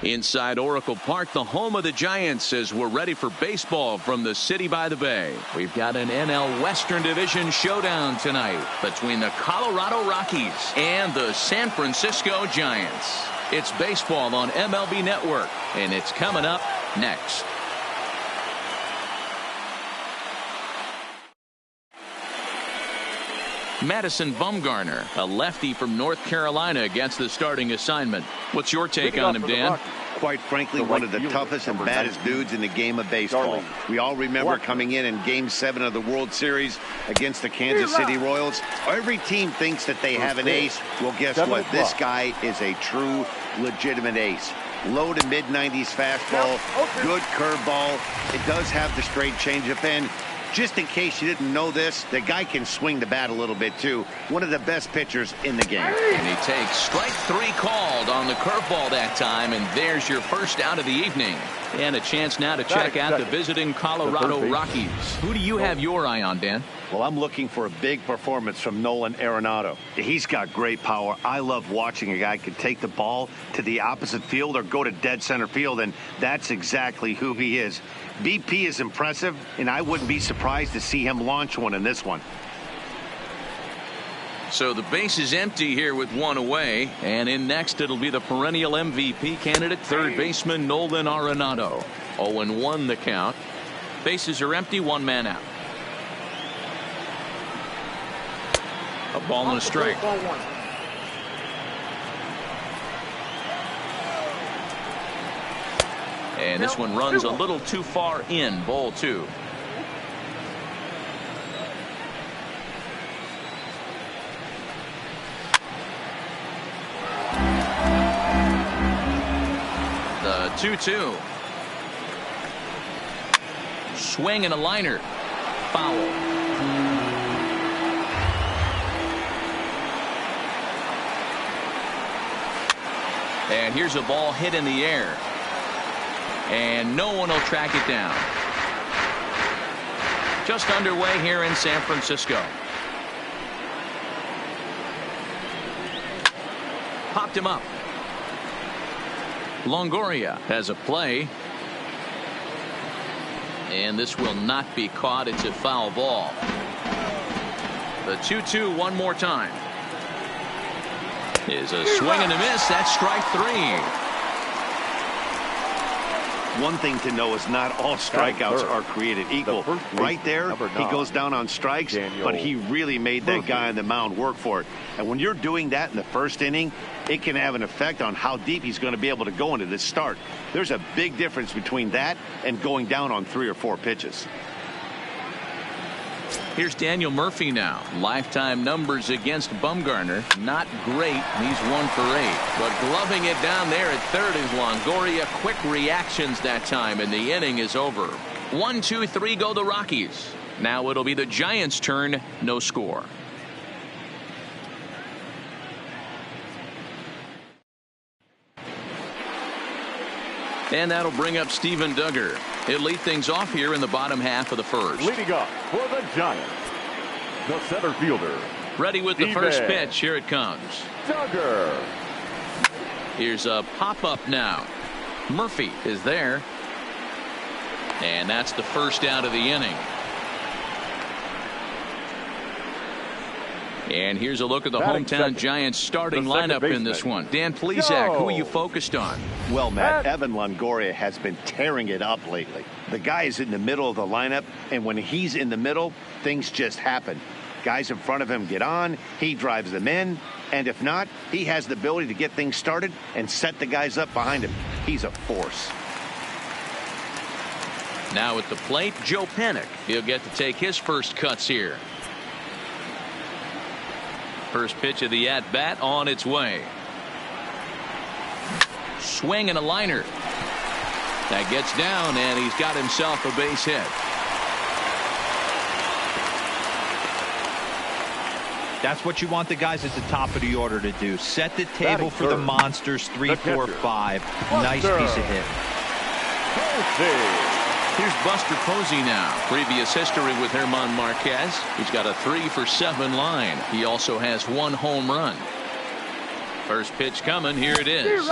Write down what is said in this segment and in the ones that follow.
Inside Oracle Park, the home of the Giants, as we're ready for baseball from the city by the bay. We've got an NL Western Division showdown tonight between the Colorado Rockies and the San Francisco Giants. It's baseball on MLB Network, and it's coming up next. Madison Bumgarner, a lefty from North Carolina, gets the starting assignment. What's your take on him, Dan? Quite frankly, one of the toughest and baddest dudes in the game of baseball. We all remember coming in Game 7 of the World Series against the Kansas City Royals. Every team thinks that they have an ace. Well, guess what? This guy is a true, legitimate ace. Low to mid-90s fastball, good curveball. It does have the straight changeup in. Just in case you didn't know this, the guy can swing the bat a little bit too. One of the best pitchers in the game. And he takes strike 3 called on the curveball that time, and there's your first out of the evening. And a chance now to check out the visiting Colorado Rockies. Who do you have your eye on, Dan? Well, I'm looking for a big performance from Nolan Arenado. He's got great power. I love watching a guy can take the ball to the opposite field or go to dead center field, and that's exactly who he is. BP is impressive, and I wouldn't be surprised to see him launch one in this one. So the base is empty here with 1 away, and in next it'll be the perennial MVP candidate, third baseman Nolan Arenado. 0-1 the count. Bases are empty, 1 man out. A ball and a strike. And this one runs a little too far in. Ball 2. The 2-2. Swing and a liner. Foul. And here's a ball hit in the air. And no one will track it down. Just underway here in San Francisco. Popped him up. Longoria has a play. And this will not be caught. It's a foul ball. The 2-2 one more time. Is a swing and a miss. That's strike 3. One thing to know is not all strikeouts are created equal. Right there, he goes down on strikes, but he really made that guy on the mound work for it. And when you're doing that in the first inning, it can have an effect on how deep he's going to be able to go into this start. There's a big difference between that and going down on 3 or 4 pitches. Here's Daniel Murphy now. Lifetime numbers against Bumgarner. Not great. He's 1 for 8. But gloving it down there at third is Longoria. Quick reactions that time, and the inning is over. 1, 2, 3 go the Rockies. Now it'll be the Giants' turn. No score. And that'll bring up Steven Duggar. He'll lead things off here in the bottom half of the first. Leading up for the Giants, the center fielder. Ready with the first pitch. Here it comes. Duggar. Here's a pop-up now. Murphy is there. And that's the first out of the inning. And here's a look at the hometown Giants starting lineup in this one. Dan Plesac, who are you focused on? Well, Matt, Evan Longoria has been tearing it up lately. The guy is in the middle of the lineup, and when he's in the middle, things just happen. Guys in front of him get on, he drives them in, and if not, he has the ability to get things started and set the guys up behind him. He's a force. Now at the plate, Joe Panik. He'll get to take his first cuts here. First pitch of the at-bat on its way. Swing and a liner. That gets down, and he's got himself a base hit. That's what you want the guys at the top of the order to do. Set the table for the monsters. 3, 4, 5. Nice piece of hit. Here's Buster Posey now. Previous history with German Marquez. He's got a 3-for-7 line. He also has 1 home run. First pitch coming. Here it is.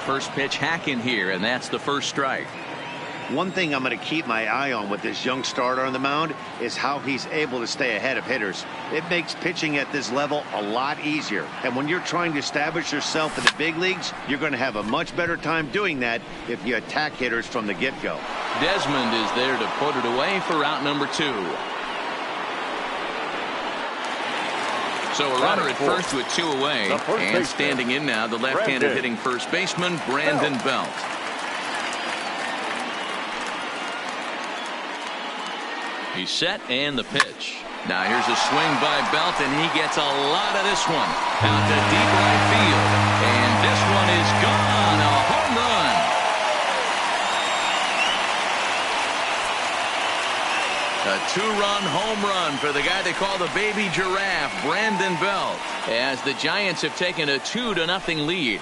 First pitch hacking here, and that's the first strike. One thing I'm going to keep my eye on with this young starter on the mound is how he's able to stay ahead of hitters. It makes pitching at this level a lot easier. And when you're trying to establish yourself in the big leagues, you're going to have a much better time doing that if you attack hitters from the get-go. Desmond is there to put it away for out number 2. So a runner at first with 2 away. And standing in now, the left-handed hitting first baseman, Brandon Belt. He's set, and the pitch. Now here's a swing by Belt, and he gets a lot of this one out to deep right field. And this one is gone. A home run. A 2-run home run for the guy they call the baby giraffe, Brandon Belt, as the Giants have taken a 2-0 lead.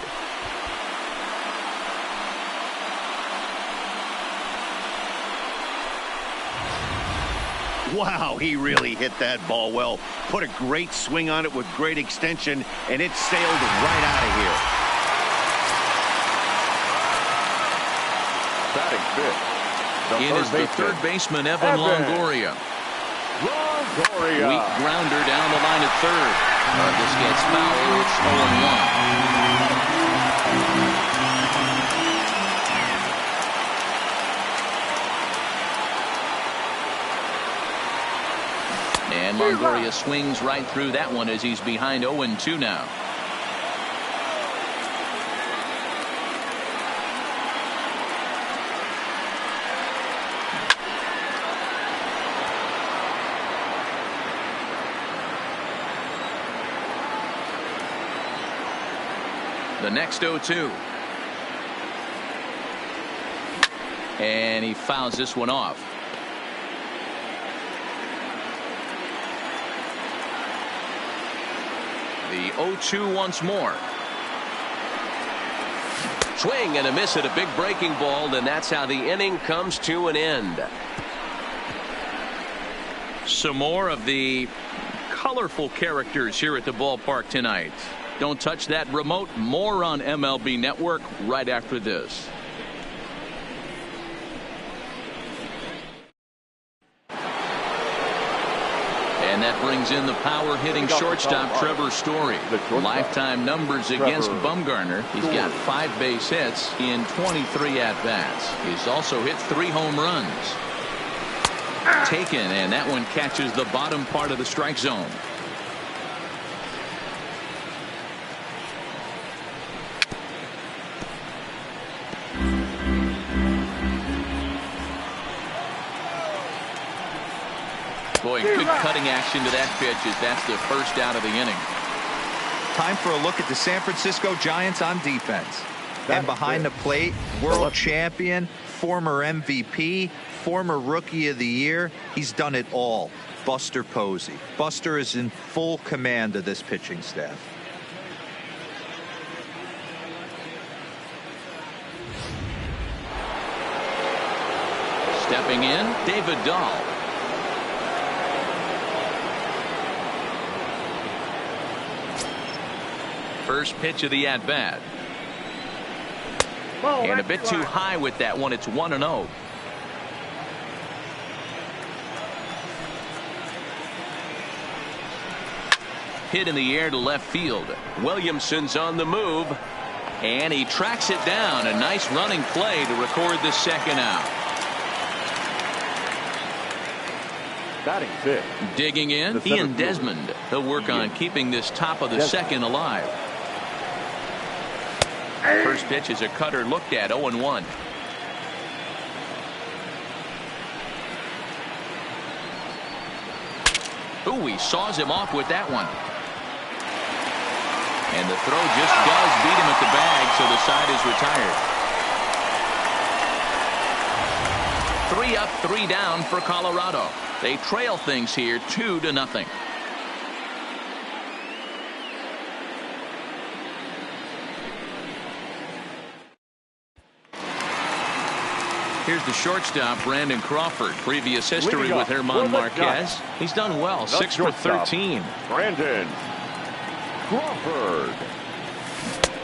Wow, he really hit that ball well. Put a great swing on it with great extension, and it sailed right out of here. Batting fifth. The third baseman, Evan Longoria. Weak grounder down the line at third. This gets foul. It's 0-1. And Longoria swings right through that one as he's behind 0-2 now. The next 0-2. And he fouls this one off. The 0-2 once more. Swing and a miss at a big breaking ball, and that's how the inning comes to an end. Some more of the colorful characters here at the ballpark tonight. Don't touch that remote. More on MLB Network right after this. And that brings in the power-hitting shortstop, Trevor Story. Lifetime numbers against Bumgarner. He's got 5 base hits in 23 at-bats. He's also hit 3 home runs. Taken, and that one catches the bottom part of the strike zone. Boy, good cutting action to that pitch as that's the first out of the inning. Time for a look at the San Francisco Giants on defense. And behind the plate, world champion, former MVP, former Rookie of the Year. He's done it all. Buster Posey. Buster is in full command of this pitching staff. Stepping in, David Dahl. First pitch of the at-bat. And a bit too high with that one. It's 1-0. Hit in the air to left field. Williamson's on the move. And he tracks it down. A nice running play to record the second out. Batting fifth. Digging in, Ian Desmond. He'll work on keeping this top of the second alive. First pitch is a cutter looked at, 0-1. Ooh, he saws him off with that one. And the throw just does beat him at the bag, so the side is retired. 3 up, 3 down for Colorado. They trail things here 2-0. Here's the shortstop, Brandon Crawford. Previous history with German Marquez. He's done well, 6 for 13. Brandon Crawford.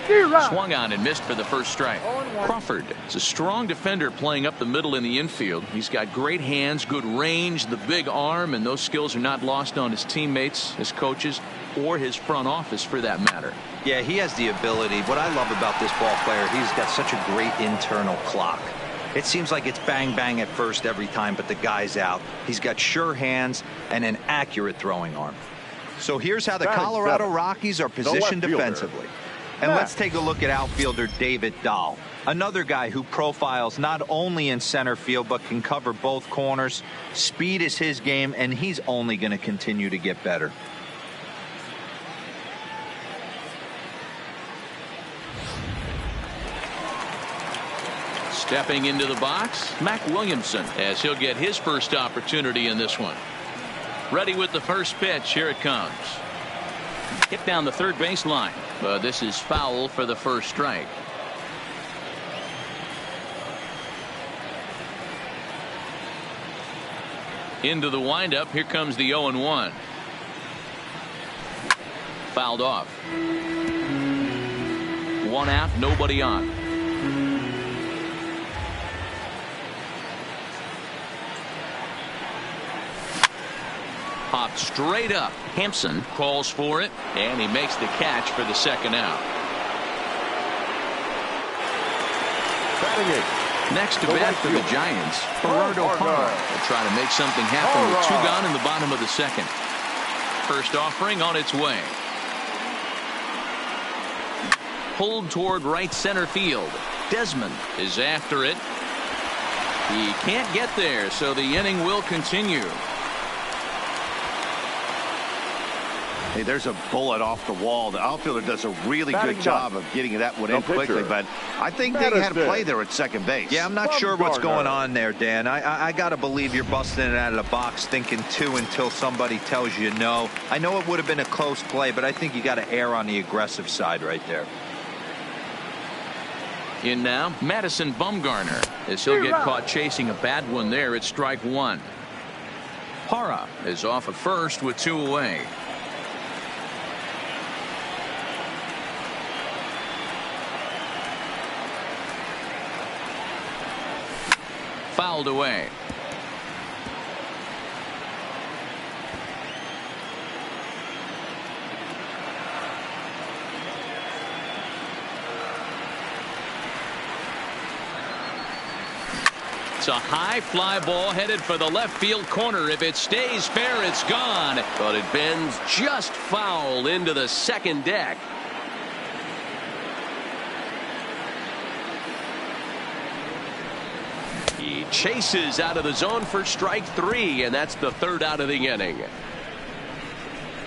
Swung on and missed for the first strike. Crawford is a strong defender playing up the middle in the infield. He's got great hands, good range, the big arm, and those skills are not lost on his teammates, his coaches, or his front office for that matter. Yeah, he has the ability. What I love about this ball player, he's got such a great internal clock. It seems like it's bang bang at first every time, but the guy's out. He's got sure hands and an accurate throwing arm. So here's how the Colorado Rockies are positioned defensively. And let's take a look at outfielder David Dahl, another guy who profiles not only in center field but can cover both corners. Speed is his game, and he's only going to continue to get better. Stepping into the box, Mac Williamson, as he'll get his first opportunity in this one. Ready with the first pitch. Here it comes. Hit down the third baseline. But this is foul for the first strike. Into the windup. Here comes the 0-1. Fouled off. One out, nobody on. Popped straight up. Hampson calls for it, and he makes the catch for the second out. Next to bat for the Giants, Gerardo Parra will try to make something happen with 2 gone in the bottom of the second. First offering on its way. Pulled toward right center field. Desmond is after it. He can't get there, so the inning will continue. Hey, there's a bullet off the wall. The outfielder does a really good job of getting that one in quickly, but I think they had a play there at second base. Yeah, I'm not sure what's going on there, Dan. I got to believe you're busting it out of the box thinking 2 until somebody tells you no. I know it would have been a close play, but I think you got to err on the aggressive side right there. In now, Madison Bumgarner, as he'll get caught chasing a bad one there at strike 1. Parra is off at first with 2 away. Fouled away. It's a high fly ball headed for the left field corner. If it stays fair, it's gone. But it bends just foul into the second deck. He chases out of the zone for strike 3, and that's the third out of the inning.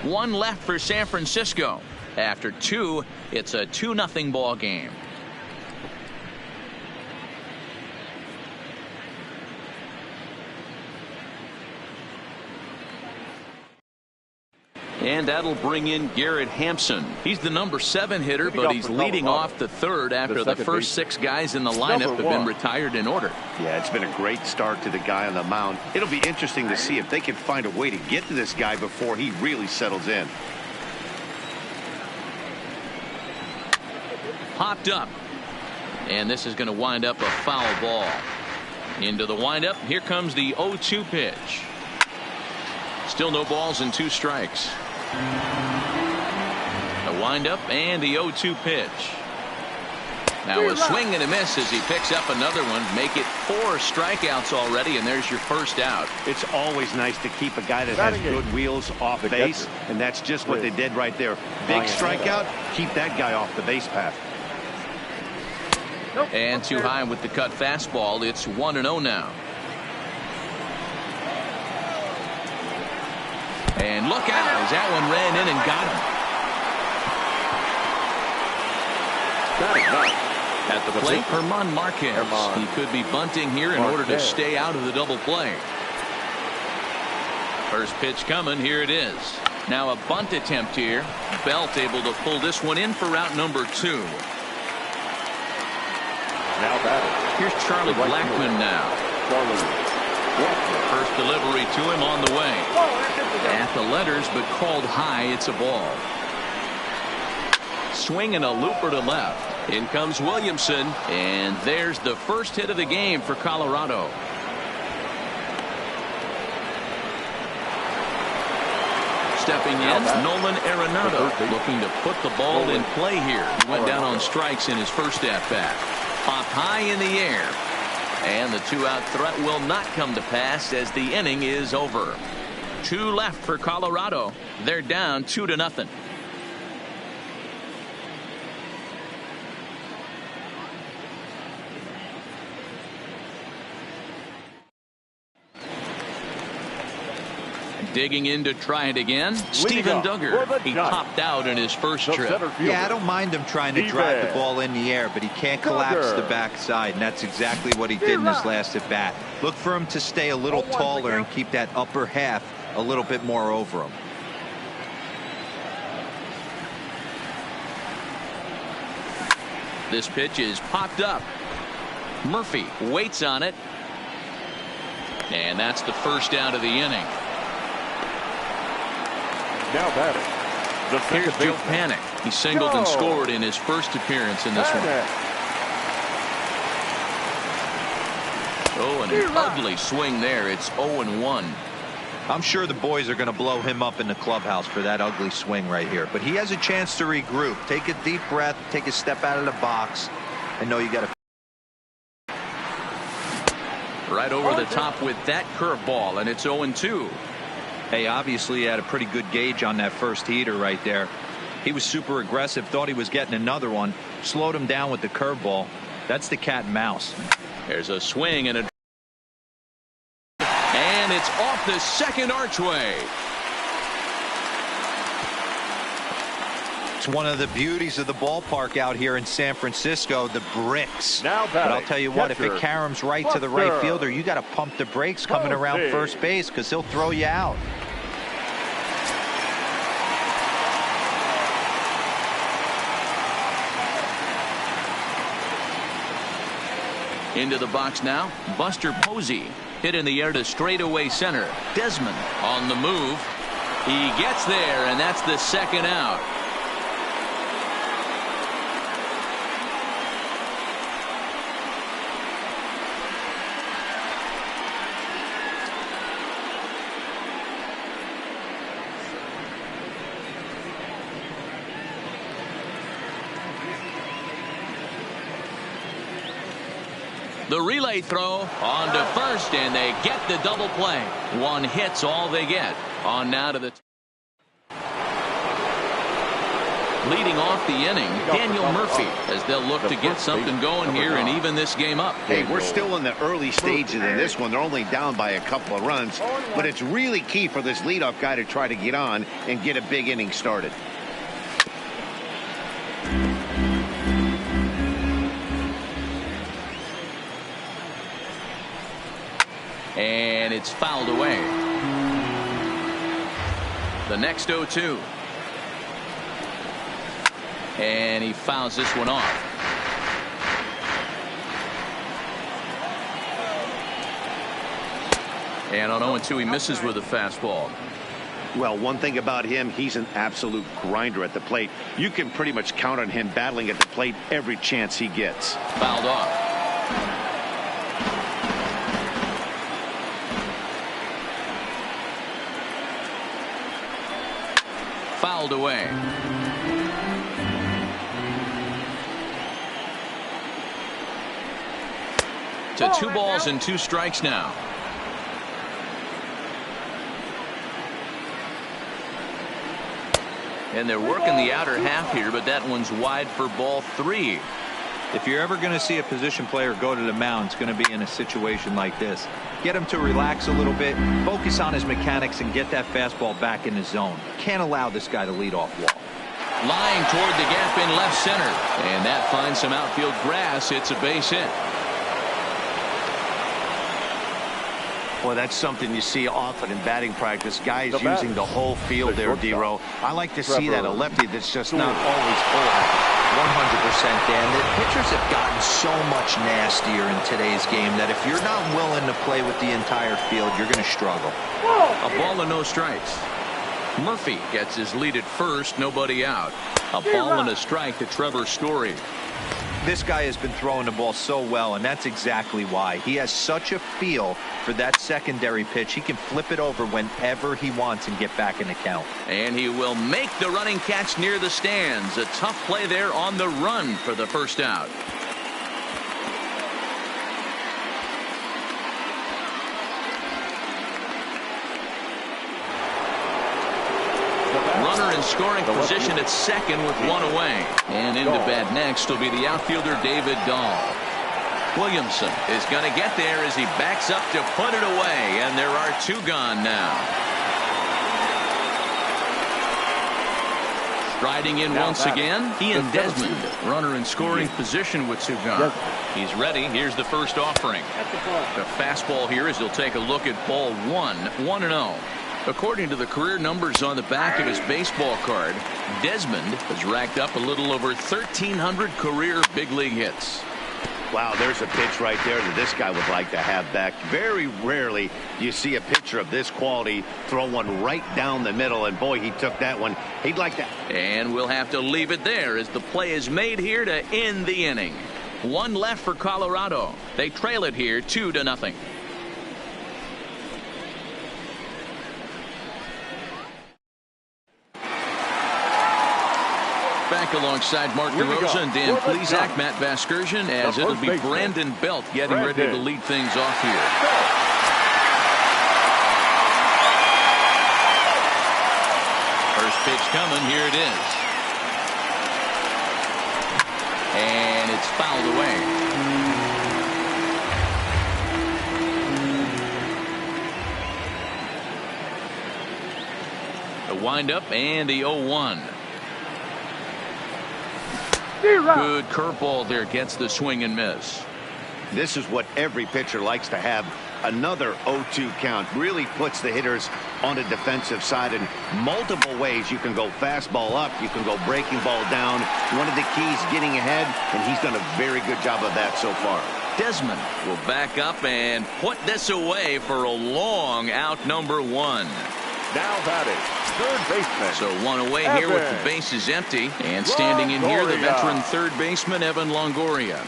1 left for San Francisco. After 2, it's a 2-0 ball game. And that'll bring in Garrett Hampson. He's the number 7 hitter, but he's leading off the third after the first 6 guys in the lineup have been retired in order. Yeah, it's been a great start to the guy on the mound. It'll be interesting to see if they can find a way to get to this guy before he really settles in. Popped up. And this is going to wind up a foul ball. Into the windup. Here comes the 0-2 pitch. Still no balls and 2 strikes. A windup and the 0-2 pitch. Now a swing and a miss as he picks up another one. Make it 4 strikeouts already, and there's your first out. It's always nice to keep a guy that has good wheels off base, and that's just what they did right there. Big strikeout, keep that guy off the base path. And too high with the cut fastball. It's 1-0 now. And look out as that one ran in and got him. At the plate, German Marquez. He could be bunting here in order to stay out of the double play. First pitch coming. Here it is. Now a bunt attempt here. Belt able to pull this one in for route number 2. Now batting. Here's Charlie Blackmon now. First delivery to him on the way. At the letters, but called high. It's a ball. Swing and a looper to left. In comes Williamson. And there's the first hit of the game for Colorado. Stepping in, Nolan Arenado looking to put the ball in play here. He went down on strikes in his first at-bat. Popped high in the air. And the two-out threat will not come to pass as the inning is over. 2 left for Colorado. They're down 2-0. Digging in to try it again, Steven Duggar. He popped out in his first trip. Yeah, I don't mind him trying to drive the ball in the air, but he can't collapse the backside, and that's exactly what he did in his last at bat. Look for him to stay a little taller and keep that upper half a little bit more over him. This pitch is popped up. Murphy waits on it. And that's the first out of the inning. Now batting. Here's Joe Panik. He singled and scored in his first appearance in this one. Oh, and an ugly swing there. It's 0-1. I'm sure the boys are going to blow him up in the clubhouse for that ugly swing right here. But he has a chance to regroup. Take a deep breath, take a step out of the box, and know you got to. Right over the top with that curveball, and it's 0-2. Hey, obviously he had a pretty good gauge on that first heater right there. He was super aggressive, thought he was getting another one, slowed him down with the curveball. That's the cat and mouse. There's a swing and it's off the second archway. It's one of the beauties of the ballpark out here in San Francisco, the bricks. Now but I'll tell you what, if it caroms right to the right fielder, you got to pump the brakes coming around first base because he'll throw you out. Into the box now, Buster Posey. Hit in the air to straightaway center. Desmond on the move. He gets there, and that's the second out. The relay throw on to first, and they get the double play. One hit's all they get. On now to the leading off the inning, Daniel Murphy, as they'll look to get something going here and even this game up. Hey, we're still in the early stages in this one. They're only down by a couple of runs, but it's really key for this leadoff guy to try to get on and get a big inning started. And it's fouled away. The next 0-2. And he fouls this one off. And on 0-2, he misses with a fastball. Well, one thing about him, he's an absolute grinder at the plate. You can pretty much count on him battling at the plate every chance he gets. Fouled off. Fouled away. To 2 balls and 2 strikes now. And they're working the outer half here, but that one's wide for ball 3. If you're ever going to see a position player go to the mound, it's going to be in a situation like this. Get him to relax a little bit, focus on his mechanics, and get that fastball back in the zone. Can't allow this guy to lead off wall. Lying toward the gap in left center. And that finds some outfield grass. It's a base hit. Well, that's something you see often in batting practice. Guys using the whole field there, D-Row. I like to see that. A lefty that's just not always full. 100%, Dan. The pitchers have gotten so much nastier in today's game that if you're not willing to play with the entire field, you're going to struggle. A ball and no strikes. Murphy gets his lead at first, nobody out. A ball and a strike to Trevor Story. This guy has been throwing the ball so well, and that's exactly why. He has such a feel for that secondary pitch. He can flip it over whenever he wants and get back in the count. And he will make the running catch near the stands. A tough play there on the run for the first out. Runner in scoring position at second with one away. And into bat next will be the outfielder David Dahl. Williamson is going to get there as he backs up to put it away. And there are two gone now. Striding in once again, Ian Desmond. Runner in scoring position with two gone. He's ready. Here's the first offering. The fastball here as he'll take a look at ball one. 1-0. According to the career numbers on the back of his baseball card, Desmond has racked up a little over 1,300 career big league hits. Wow, there's a pitch right there that this guy would like to have back. Very rarely do you see a pitcher of this quality throw one right down the middle, and boy, he took that one. He'd like that. And we'll have to leave it there as the play is made here to end the inning. One left for Colorado. They trail it here 2-0. Back alongside Mark DeRosa and Dan Plesac, Matt Vasgersian, as it'll be Brandon Belt getting ready to lead things off here. First pitch coming. Here it is. And it's fouled away. The windup and the 0-1. Good curveball there, gets the swing and miss. This is what every pitcher likes to have. Another 0-2 count really puts the hitters on the defensive side in multiple ways. You can go fastball up, you can go breaking ball down. One of the keys, getting ahead, and he's done a very good job of that so far. Desmond will back up and put this away for a long out, number one. Now batting, third baseman. So one away here with the bases empty. And standing in here, the veteran third baseman, Evan Longoria.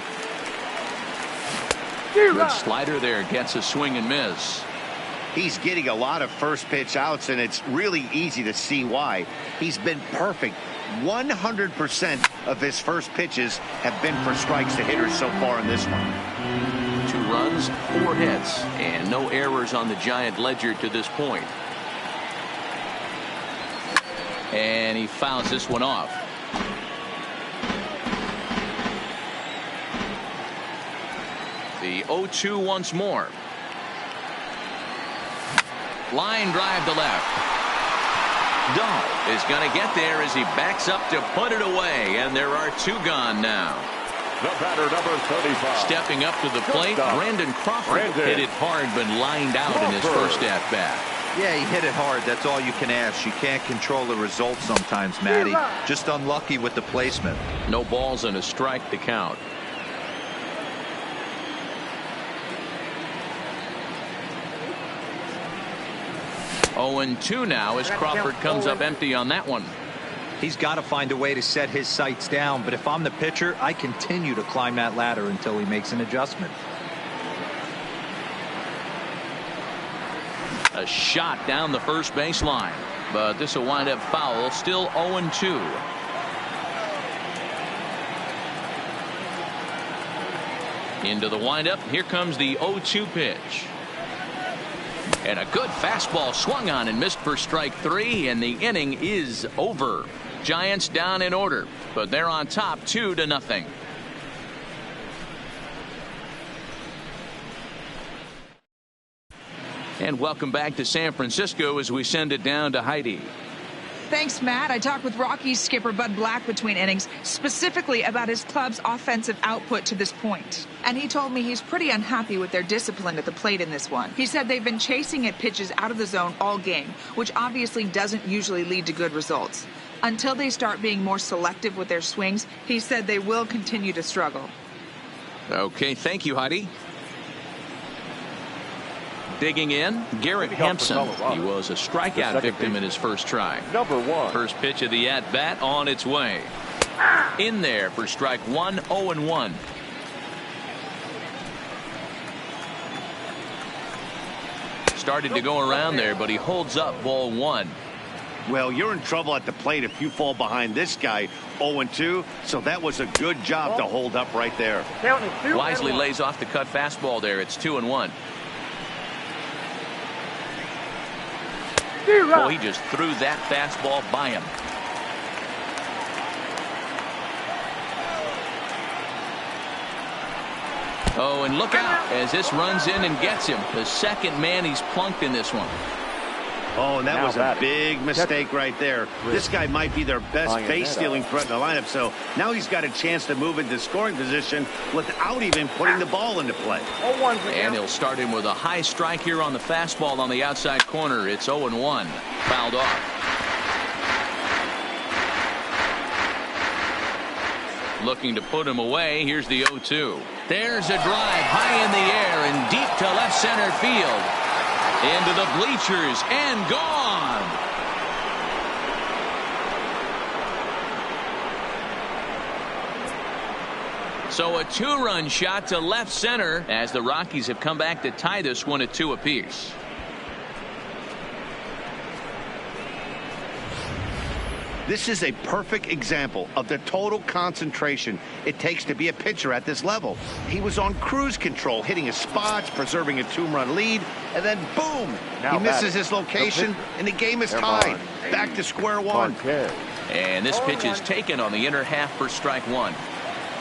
Good slider there, gets a swing and miss. He's getting a lot of first pitch outs, and it's really easy to see why. He's been perfect. 100% of his first pitches have been for strikes to hitters so far in this one. 2 runs, 4 hits, and no errors on the Giant ledger to this point. And he fouls this one off. The 0-2 once more. Line drive to left. Dahl is going to get there as he backs up to put it away, and there are 2 gone now. The batter, number 35. Stepping up to the plate, Brandon Crawford hit it hard but lined out in his first at-bat. Yeah, he hit it hard. That's all you can ask. You can't control the result sometimes, Matty. Just unlucky with the placement. No balls and a strike to count. Oh, and 2 now as Crawford comes up empty on that one. He's got to find a way to set his sights down, but if I'm the pitcher, I continue to climb that ladder until he makes an adjustment. A shot down the first baseline, but this will wind up foul. Still 0-2. Into the windup. Here comes the 0-2 pitch. And a good fastball swung on and missed for strike 3, and the inning is over. Giants down in order, but they're on top 2-0. And welcome back to San Francisco as we send it down to Heidi. Thanks, Matt. I talked with Rockies skipper Bud Black between innings, specifically about his club's offensive output to this point. And he told me he's pretty unhappy with their discipline at the plate in this one. He said they've been chasing at pitches out of the zone all game, which obviously doesn't usually lead to good results. Until they start being more selective with their swings, he said they will continue to struggle. Okay, thank you, Heidi. Digging in, Garrett Hampson. He was a strikeout victim in his first try. Number 1. First pitch of the at-bat on its way. In there for strike 1, 0-1. Started to go around there, but he holds up ball 1. Well, you're in trouble at the plate if you fall behind this guy 0-2, so that was a good job to hold up right there. Wisely lays off the cut fastball there. It's 2-1. Oh, he just threw that fastball by him. Oh, and look out as this runs in and gets him. The second man he's plunked in this one. Oh, and that was a big mistake right there. This guy might be their best base-stealing threat in the lineup, so now he's got a chance to move into scoring position without even putting the ball into play. And he'll start him with a high strike here on the fastball on the outside corner. It's 0-1. Fouled off. Looking to put him away. Here's the 0-2. There's a drive high in the air and deep to left center field. Into the bleachers and gone. So a 2-run shot to left center as the Rockies have come back to tie this one at 2 apiece. This is a perfect example of the total concentration it takes to be a pitcher at this level. He was on cruise control, hitting his spots, preserving a 2-run lead, and then boom, he misses his location, and the game is tied. Back to square one. And this pitch is taken on the inner half for strike 1.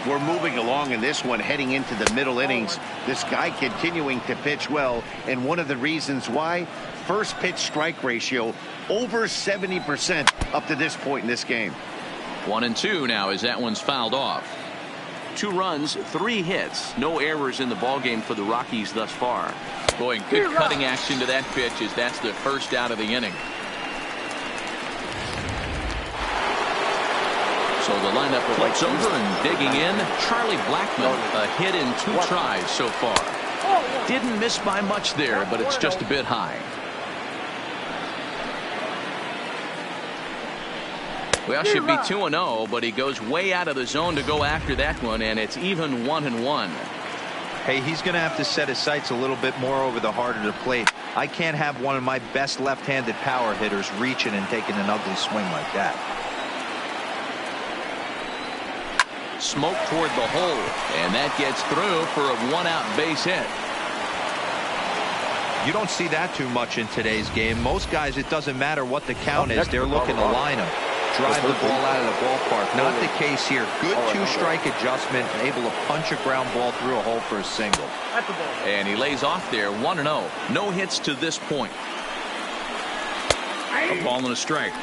We're moving along in this one, heading into the middle innings. This guy continuing to pitch well, and one of the reasons why, first pitch strike ratio over 70% up to this point in this game. 1-2 now as that one's fouled off. 2 runs, 3 hits, no errors in the ballgame for the Rockies thus far. Boy, good cutting action to that pitch as that's the first out of the inning. So the lineup flips over and digging in. Charlie Blackmon, a hit in 2 tries so far. Didn't miss by much there, but it's just a bit high. Well, should be 2-0, but he goes way out of the zone to go after that one, and it's even 1-1. Hey, he's going to have to set his sights a little bit more over the heart of the plate. I can't have one of my best left-handed power hitters reaching and taking an ugly swing like that. Smoke toward the hole, and that gets through for a 1-out base hit. You don't see that too much in today's game. Most guys, it doesn't matter what the count is. They're looking to line them. Drive the ball out of the ballpark. Not the case here. Good 2-strike adjustment, able to punch a ground ball through a hole for a single. And he lays off there, 1-0. No hits to this point. A ball and a strike.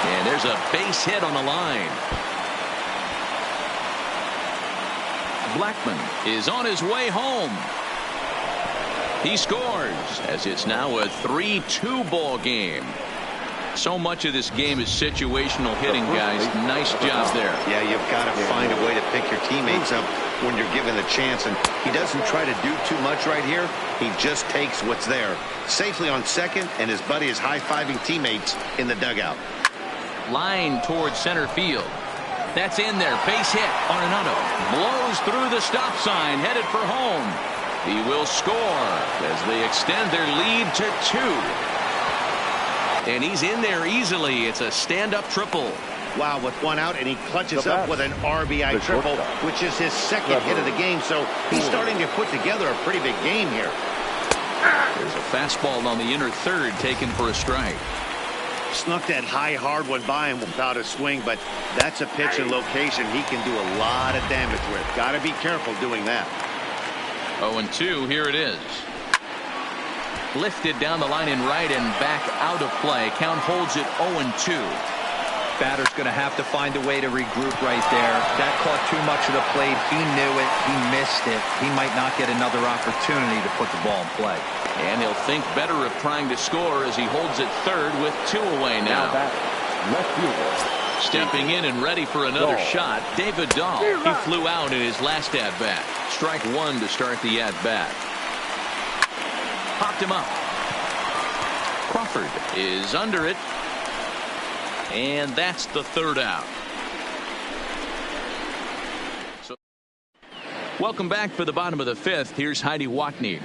And there's a base hit on the line. Blackmon is on his way home. He scores as it's now a 3-2 ball game. So much of this game is situational hitting, guys. Nice job there. Yeah, you've got to find a way to pick your teammates up when you're given the chance, and he doesn't try to do too much right here. He just takes what's there. Safely on second, and his buddy is high-fiving teammates in the dugout. Line towards center field. That's in there. Base hit. Arenado blows through the stop sign, headed for home. He will score as they extend their lead to 2. And he's in there easily. It's a stand-up triple. Wow, with 1 out, and he clutches up with an RBI triple, which is his second hit of the game. So he's starting to put together a pretty big game here. There's a fastball on the inner third taken for a strike. Snuck that high hard one by him without a swing, but that's a pitch and location he can do a lot of damage with. Got to be careful doing that. 0-2, here it is. Lifted down the line in right and back out of play. Count holds it 0-2. Batter's going to have to find a way to regroup right there. That caught too much of the plate. He knew it. He missed it. He might not get another opportunity to put the ball in play. And he'll think better of trying to score as he holds it third with 2 away now. Stepping in and ready for another shot, David Dahl. He flew out in his last at-bat. Strike one to start the at-bat. Popped him up. Crawford is under it. And that's the third out. So, welcome back for the bottom of the fifth. Here's Heidi Watney.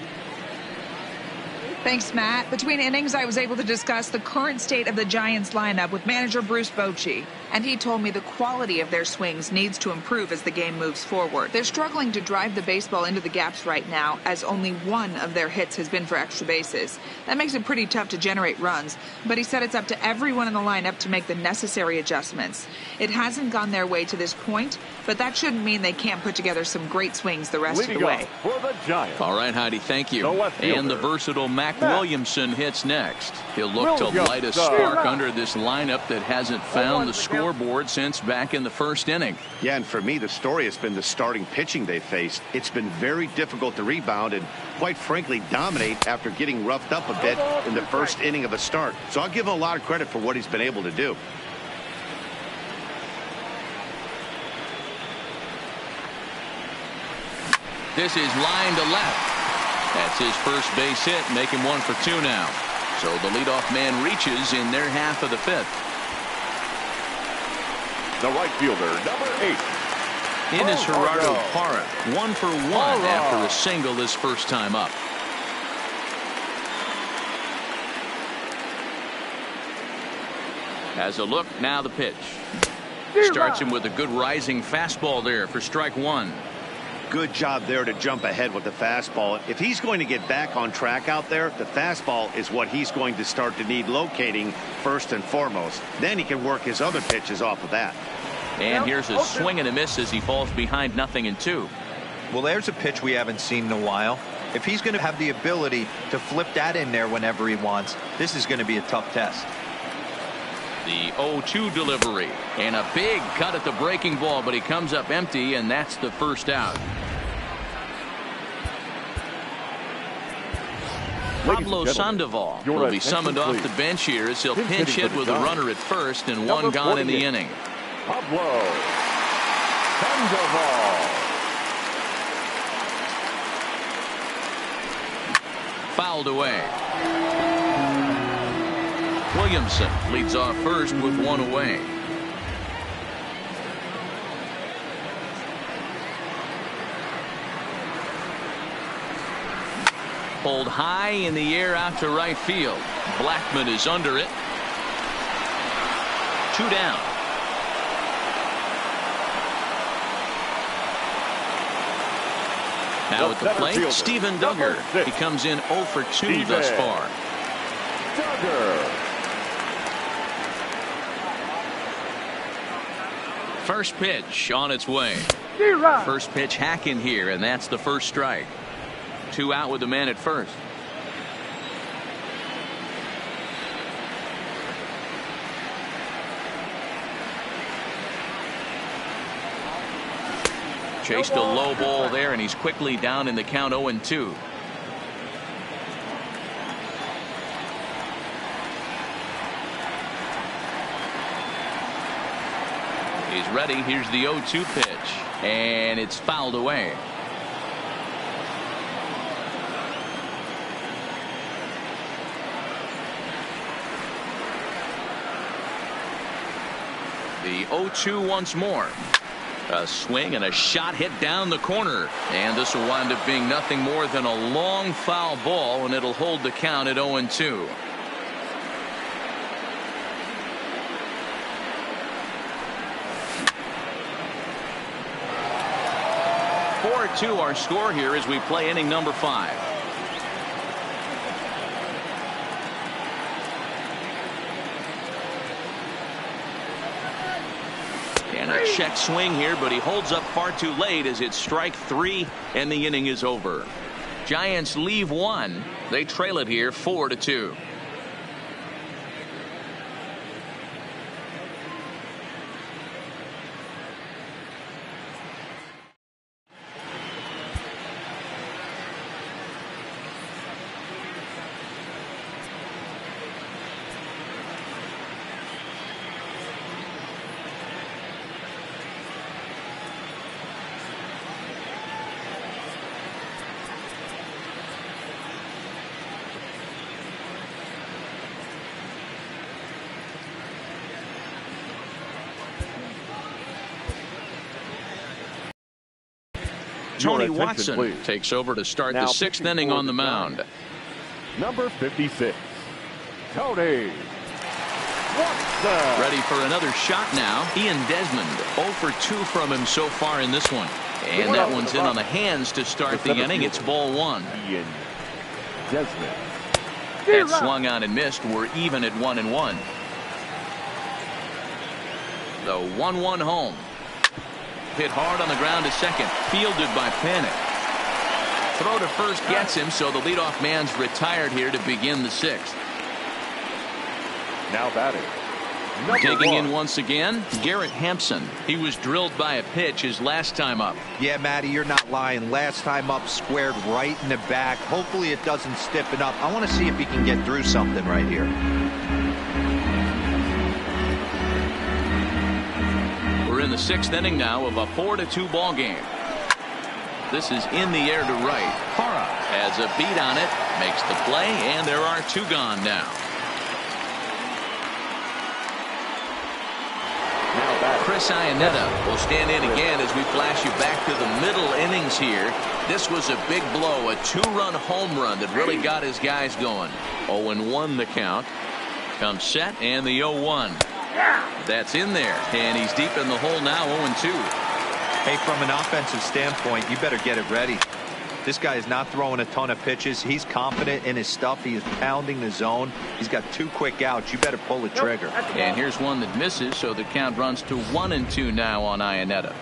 Thanks, Matt. Between innings, I was able to discuss the current state of the Giants lineup with manager Bruce Bochy. And he told me the quality of their swings needs to improve as the game moves forward. They're struggling to drive the baseball into the gaps right now, as only one of their hits has been for extra bases. That makes it pretty tough to generate runs, but he said it's up to everyone in the lineup to make the necessary adjustments. It hasn't gone their way to this point, but that shouldn't mean they can't put together some great swings the rest of the way. For the Giants. All right, Heidi, thank you. And the versatile Mac Williamson hits next. He'll look to light a spark under this lineup that hasn't found the scoreboard since back in the first inning. Yeah, and for me, the story has been the starting pitching they faced. It's been very difficult to rebound and, quite frankly, dominate after getting roughed up a bit in the first inning of a start. So I'll give him a lot of credit for what he's been able to do. This is line to left. That's his first base hit, making one for two now. So the leadoff man reaches in their half of the fifth. The right fielder, number 8. In is Gerardo Parra, 1 for 1 after a single his first time up. Has a look, now the pitch. Starts him with a good rising fastball there for strike one. Good job there to jump ahead with the fastball. If he's going to get back on track out there, the fastball is what he's going to start to need locating first and foremost. Then he can work his other pitches off of that. And here's a swing and a miss as he falls behind 0-2. Well, there's a pitch we haven't seen in a while. If he's going to have the ability to flip that in there whenever he wants, this is going to be a tough test. The 0-2 delivery and a big cut at the breaking ball, but he comes up empty, and that's the first out. Pablo Sandoval will be summoned off the bench here as he'll pinch hit with a runner at first and one gone in the inning. Pablo Sandoval. Fouled away. Williamson leads off first with one away. Pulled high in the air out to right field. Blackmon is under it. 2 down. Now at the plate, Steven Duggar. He comes in 0 for 2 thus far. Duggar. First pitch on its way. First pitch hacking here, and that's the first strike. 2 out with the man at first. Chased a low ball there, and he's quickly down in the count 0-2. He's ready. Here's the 0-2 pitch, and it's fouled away. The 0-2 once more. A swing and a shot hit down the corner, and this will wind up being nothing more than a long foul ball, and it'll hold the count at 0-2. Two our score here as we play inning number 5. And a check swing here, but he holds up far too late as it's strike 3 and the inning is over. Giants leave 1. They trail it here 4-2. Tony attention, Watson please. takes over to start Now the 6th pitching inning for on the the mound. Giants. Number 56, Tony Watson. Ready for another shot now. Ian Desmond 0 for 2 from him so far in this one. And that one's in on the hands to start the inning. It's ball 1. Ian Desmond. That swung on and missed. We're even at 1-1. The 1-1 home. Hit hard on the ground to second. Fielded by Panik. Throw to first gets him, so the leadoff man's retired here to begin the 6th. Now batting. Taking in once again, Garrett Hampson. He was drilled by a pitch his last time up. Yeah, Matty, you're not lying. Last time up, squared right in the back. Hopefully it doesn't stiffen up. I want to see if he can get through something right here. We're in the 6th inning now of a 4-2 ball game. This is in the air to right. Hara has a beat on it, makes the play, and there are 2 gone now. Chris Iannetta will stand in again as we flash you back to the middle innings here. This was a big blow, a 2-run home run that really got his guys going. 0-1 the count. Comes set and the 0-1. That's in there, and he's deep in the hole now, 0-2. Hey, from an offensive standpoint, you better get it ready. This guy is not throwing a ton of pitches. He's confident in his stuff. He is pounding the zone. He's got 2 quick outs. You better pull the trigger. And here's one that misses, so the count runs to 1-2 now on Iannetta.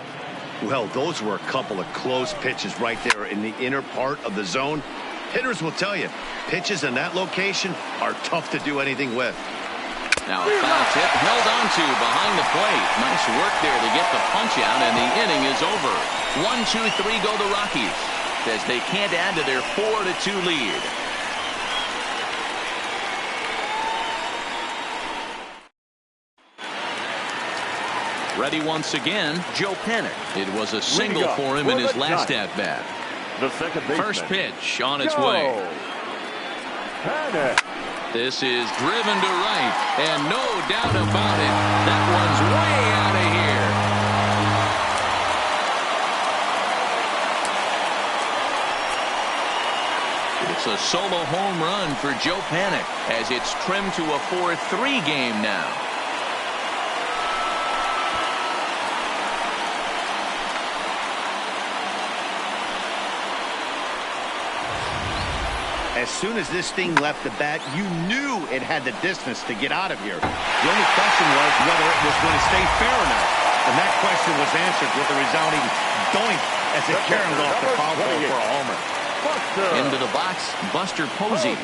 Well, those were a couple of close pitches right there in the inner part of the zone. Hitters will tell you, pitches in that location are tough to do anything with. Now a foul tip held on to behind the plate. Nice work there to get the punch out, and the inning is over. 1-2-3 go the Rockies, as they can't add to their 4-2 lead. Ready once again, Joe Panik. It was a single for him in his last at-bat. The second baseman. First pitch on its way. Panik. This is driven to right, and no doubt about it, that one's way out of here. It's a solo home run for Joe Panik as it's trimmed to a 4-3 game now. As soon as this thing left the bat, you knew it had the distance to get out of here. The only question was whether it was going to stay fair or not. And that question was answered with a resounding doink as it carried off the foul pole for a homer. Into the box, Buster Posey,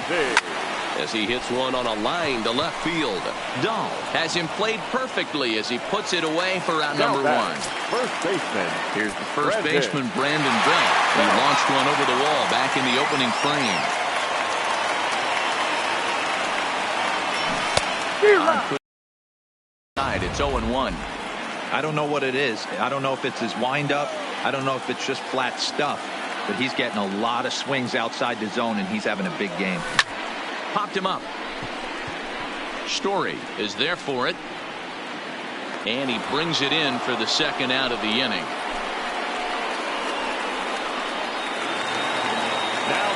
as he hits one on a line to left field. Dahl has him played perfectly as he puts it away for out number 1. First baseman. Here's the first baseman, Brandon Brett. He launched one over the wall back in the opening frame. It's 0-1. I don't know what it is. I don't know if it's his windup. I don't know if it's just flat stuff. But he's getting a lot of swings outside the zone, and he's having a big game. Popped him up. Story is there for it. And he brings it in for the second out of the inning.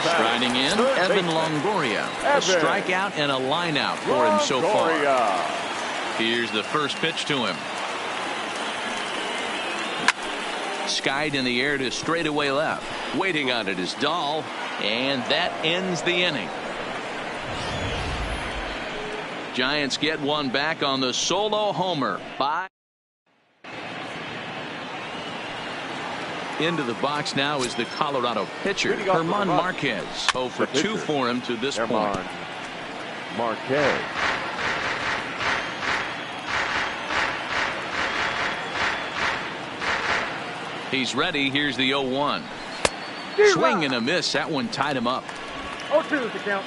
Striding in, Evan Longoria. A strikeout and a line out for him so far. Here's the first pitch to him. Skied in the air to straightaway left. Waiting on it is Dahl, and that ends the inning. Giants get one back on the solo homer. Into the box now is the Colorado pitcher, German Marquez. 0 for 2 for him to this point. Marquez. He's ready. Here's the 0-1. Swing and a miss. That one tied him up. 0-2 is the count.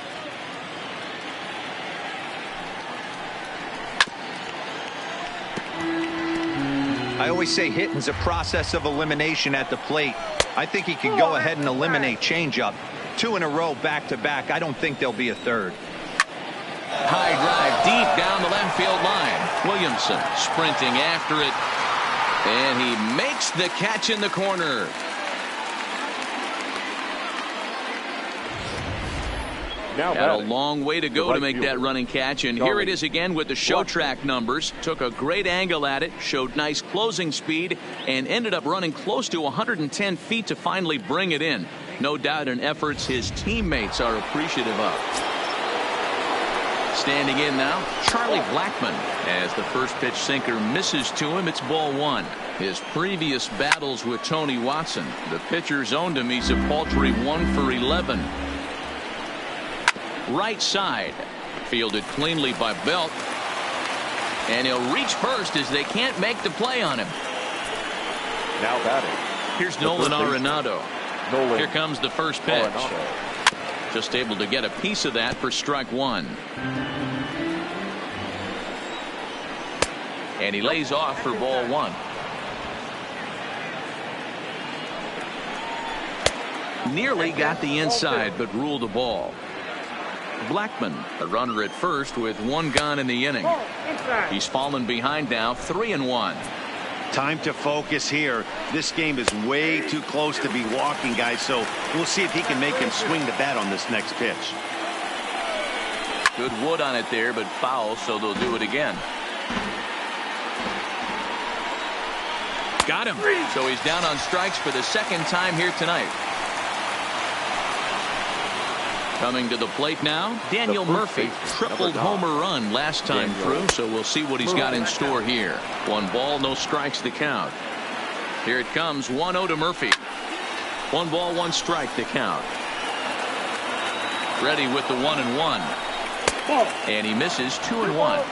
I always say hitting's a process of elimination at the plate. I think he can go ahead and eliminate changeup. 2 in a row back-to-back. I don't think there'll be a third. High drive deep down the left field line. Williamson sprinting after it. And he makes the catch in the corner. Now Had a batting, long way to go to make that running catch, and here it is again with the show track numbers. Took a great angle at it, showed nice closing speed, and ended up running close to 110 feet to finally bring it in. No doubt in efforts his teammates are appreciative of. Standing in now, Charlie Blackmon. As the first pitch sinker misses to him, it's ball one. His previous battles with Tony Watson, the pitcher zoned him. He's a paltry 1 for 11. Right side, fielded cleanly by Belt, and he'll reach first as they can't make the play on him. Now batting. Here's Nolan Arenado. Here comes the first pitch. Just able to get a piece of that for strike one. And he lays off for ball one. Nearly got the inside, but ruled the ball. Blackmon, a runner at first with one gone in the inning. He's fallen behind now, 3-1. Time to focus here. This game is way too close to be walking, guys, so we'll see if he can make him swing the bat on this next pitch. Good wood on it there, but foul, so they'll do it again. Got him. So he's down on strikes for the second time here tonight. Coming to the plate now, Daniel Murphy. Tripled homer run last time through, so we'll see what he's got in store here. 1 ball, no strikes to count. Here it comes, 1-0 to Murphy. 1 ball, 1 strike to count. Ready with the 1-1. And he misses 2-1.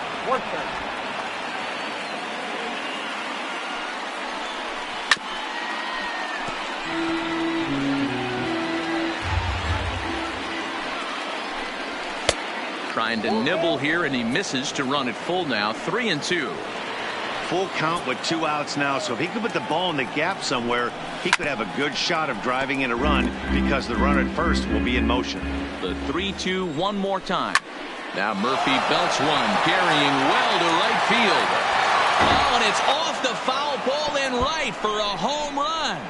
Trying to nibble here, and he misses to run it full now. 3-2. Full count with 2 outs now, so if he could put the ball in the gap somewhere, he could have a good shot of driving in a run because the runner at first will be in motion. The 3-2 one more time. Now Murphy belts one, carrying well to right field. Oh, and it's off the foul pole in right for a home run.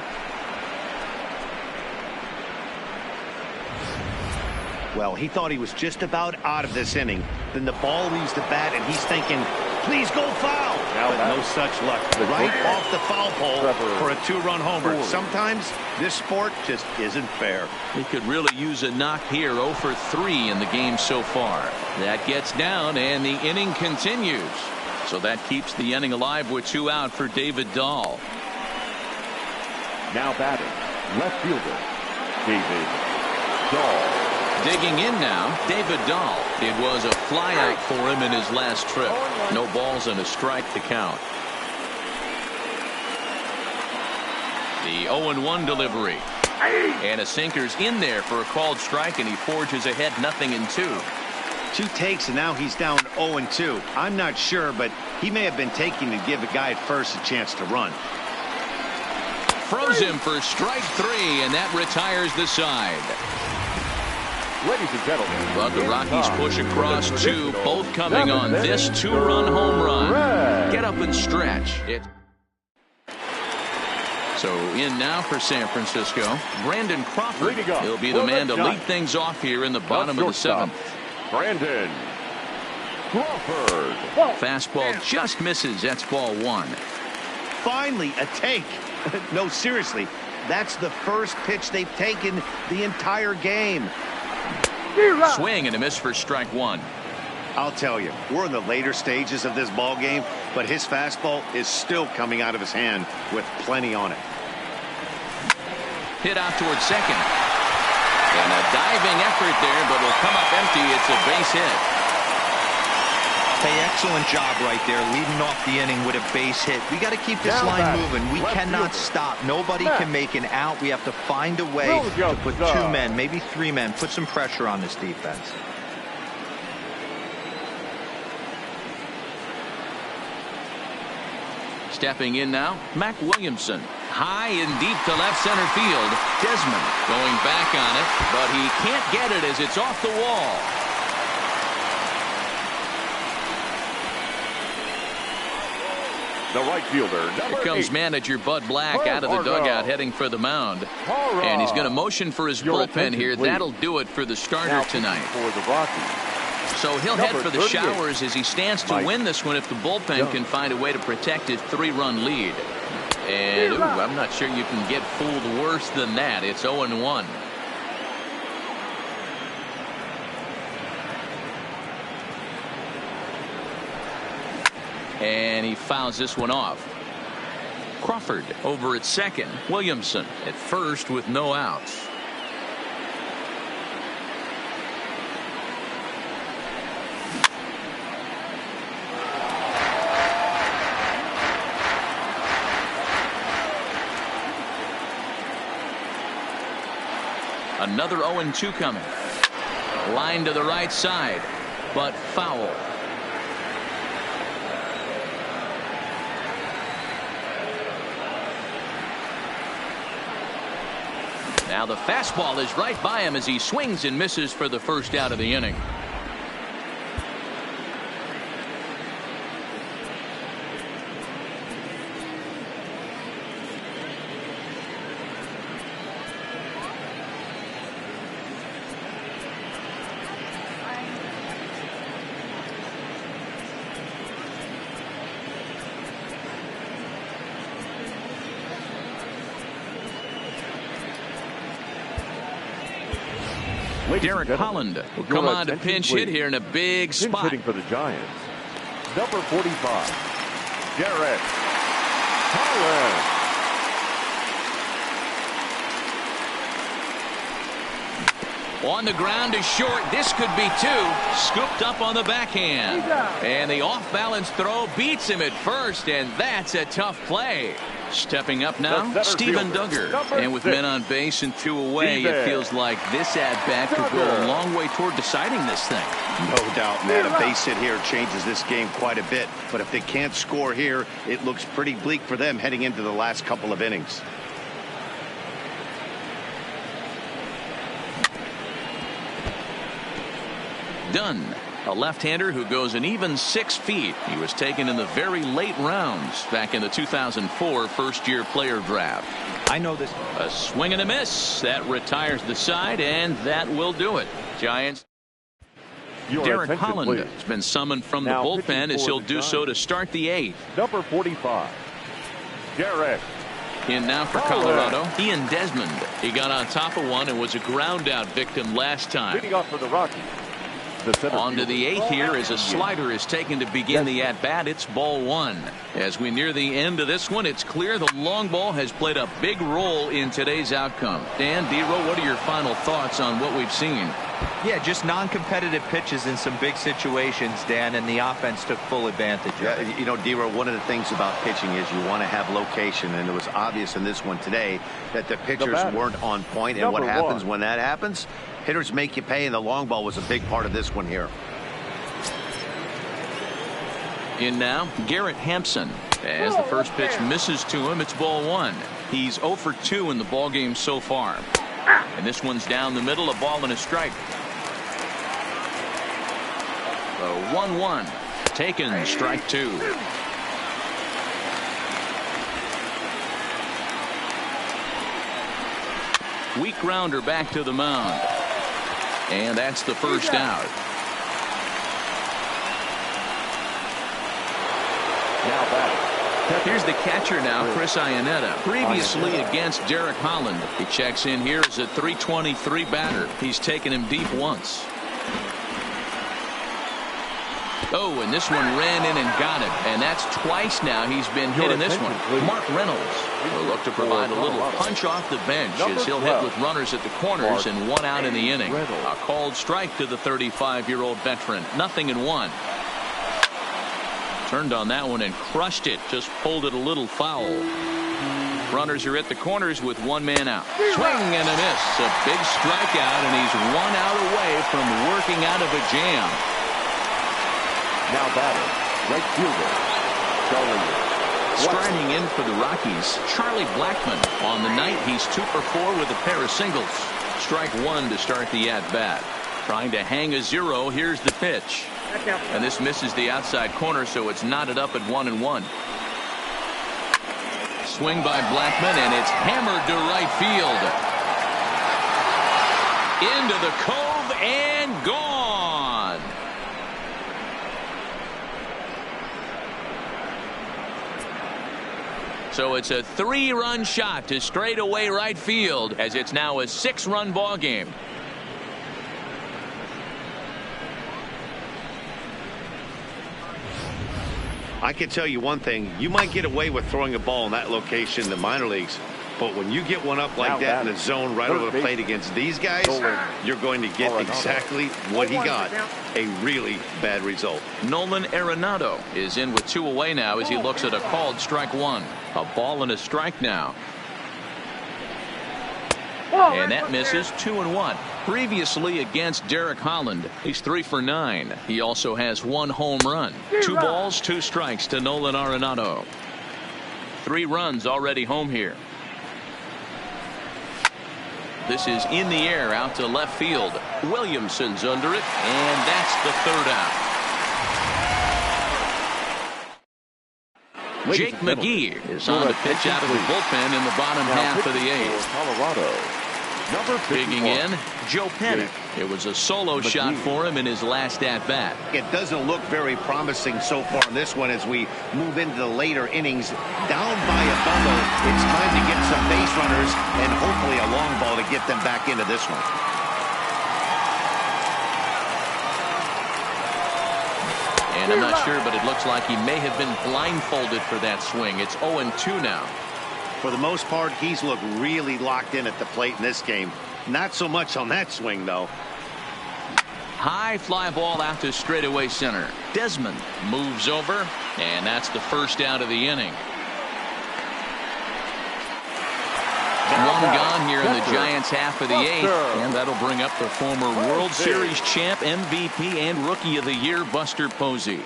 Well, he thought he was just about out of this inning. Then the ball leaves the bat, and he's thinking, please go foul. But no such luck. Right off the foul pole for a 2-run homer. Sometimes this sport just isn't fair. He could really use a knock here. 0 for 3 in the game so far. That gets down, and the inning continues. So that keeps the inning alive with 2 out for David Dahl. Now batting, left fielder, David Dahl. Digging in now, David Dahl. It was a flyout for him in his last trip. No balls and a strike to count. The 0-1 delivery. And a sinker's in there for a called strike, and he forges ahead 0-2. 2 takes, and now he's down 0-2. I'm not sure, but he may have been taking to give a guy at first a chance to run. Froze him for strike 3, and that retires the side. Ladies and gentlemen, But the Rockies push across 2, both coming on this 2-run home run. Get up and stretch. So in now for San Francisco, Brandon Crawford. He'll be the man to lead things off here in the bottom of the 7th. Brandon Crawford. Fastball just misses. That's ball 1. Finally, a take. No, seriously, that's the first pitch they've taken the entire game. Swing and a miss for strike 1. I'll tell you, we're in the later stages of this ball game, but his fastball is still coming out of his hand with plenty on it. Hit out towards second. And a diving effort there, but will come up empty. It's a base hit. Hey, excellent job right there, leading off the inning with a base hit. We got to keep this line moving. We cannot stop. Nobody can make an out. We have to find a way to put 2 men, maybe 3 men, put some pressure on this defense. Stepping in now, Mac Williamson. High and deep to left center field. Desmond going back on it, but he can't get it as it's off the wall. the right fielder, Here number comes 8. manager Bud Black out of the dugout heading for the mound. Hurrah. And he's going to motion for his Your bullpen attention, here. please. That'll do it for the starter Now tonight. for the Rockies. So he'll head Number for the 38. showers as he stands to Mike win this one if the bullpen Young. can find a way to protect his 3-run lead. And ooh, I'm not sure you can get fooled worse than that. It's 0-1. And he fouls this one off. Crawford over at second. Williamson at first with no outs. Another 0-2 coming. Line to the right side, but foul. Now the fastball is right by him as he swings and misses for the first out of the inning. Derek Holland will come on to pinch hit here in a big spot. Pinch hitting for the Giants. Number 45, Derek Holland. On the ground is short. This could be two. Scooped up on the backhand. And the off-balance throw beats him at first, and that's a tough play. Stepping up now, Steven Duggar. And with 6. men on base and 2 away, it feels like this at-bat could go a long way toward deciding this thing. No doubt, man. A base hit here changes this game quite a bit. But if they can't score here, it looks pretty bleak for them heading into the last couple of innings. Dunn, a left-hander who goes an even 6 feet. He was taken in the very late rounds back in the 2004 first-year player draft. I know this. A swing and a miss. That retires the side, and that will do it. Giants. Your Derek attention, Holland please. has been summoned from Now the pitching bullpen as for he'll the do so to Giants. start the 8th. Number 45, Derek. In now for Colorado, Ian Desmond. He got on top of one and was a ground-out victim last time. Leading off for the Rockies. On to the 8th here as a slider is taken to begin the at-bat. It's ball 1. As we near the end of this one, it's clear the long ball has played a big role in today's outcome. Dan, D-Row, what are your final thoughts on what we've seen? Yeah, just non-competitive pitches in some big situations, Dan, and the offense took full advantage of it. Yeah, you know, D-Row, one of the things about pitching is you want to have location, and it was obvious in this one today that the pitchers weren't on point. And what happens when that happens? Hitters make you pay, and the long ball was a big part of this one here. In now, Garrett Hampson. As the first pitch misses to him, it's ball 1. He's 0 for 2 in the ballgame so far. And this one's down the middle, a ball and a strike. The 1-1. Taken, strike 2. Weak grounder back to the mound. And that's the first out. Now batting. Here's the catcher now, Chris Iannetta. Previously against Derek Holland. He checks in here as a .323 batter. He's taken him deep once. Oh, and this one ran in and got it. And that's twice now he's been hit in this one. Mark Reynolds will look to provide a little punch off the bench as he'll hit with runners at the corners and 1 out in the inning. A called strike to the 35-year-old veteran. 0-1. Turned on that one and crushed it. Just pulled it a little foul. Runners are at the corners with 1 man out. Swing and a miss. A big strikeout, and he's 1 out away from working out of a jam. Now batting, right fielder, Charlie. Striding in for the Rockies, Charlie Blackmon. On the night, he's 2 for 4 with a pair of singles. Strike 1 to start the at-bat. Trying to hang a 0. Here's the pitch. And this misses the outside corner, so it's knotted up at 1-1. swing by Blackmon, and it's hammered to right field. Into the cove and gone. So it's a 3-run shot to straightaway right field, as it's now a 6-run ball game. I can tell you one thing. You might get away with throwing a ball in that location in the minor leagues, but when you get one up like that in the zone right over the plate against these guys, you're going to get exactly what he got, a really bad result. Nolan Arenado is in with 2 away now as he looks at a called strike 1. A ball and a strike now. And that misses. 2-1. Previously against Derek Holland, he's 3 for 9. He also has 1 home run. 2 balls, 2 strikes to Nolan Arenado. 3 runs already home here. This is in the air out to left field. Williamson's under it, and that's the 3rd out. Jake McGee is on the pitch out of the bullpen in the bottom half of the 8th. Colorado, number 51. Digging in, Joe Pennick. It was a solo shot for him in his last at-bat. It doesn't look very promising so far in this one as we move into the later innings. Down by a bundle, it's time to get some base runners and hopefully a long ball to get them back into this one. And I'm not sure, but it looks like he may have been blindfolded for that swing. It's 0-2 now. For the most part, he's looked really locked in at the plate in this game. Not so much on that swing, though. High fly ball out to straightaway center. Desmond moves over, and that's the 1st out of the inning. 1 gone here in the Giants' half of the 8th, and that'll bring up the former World Series champ, MVP, and Rookie of the Year, Buster Posey.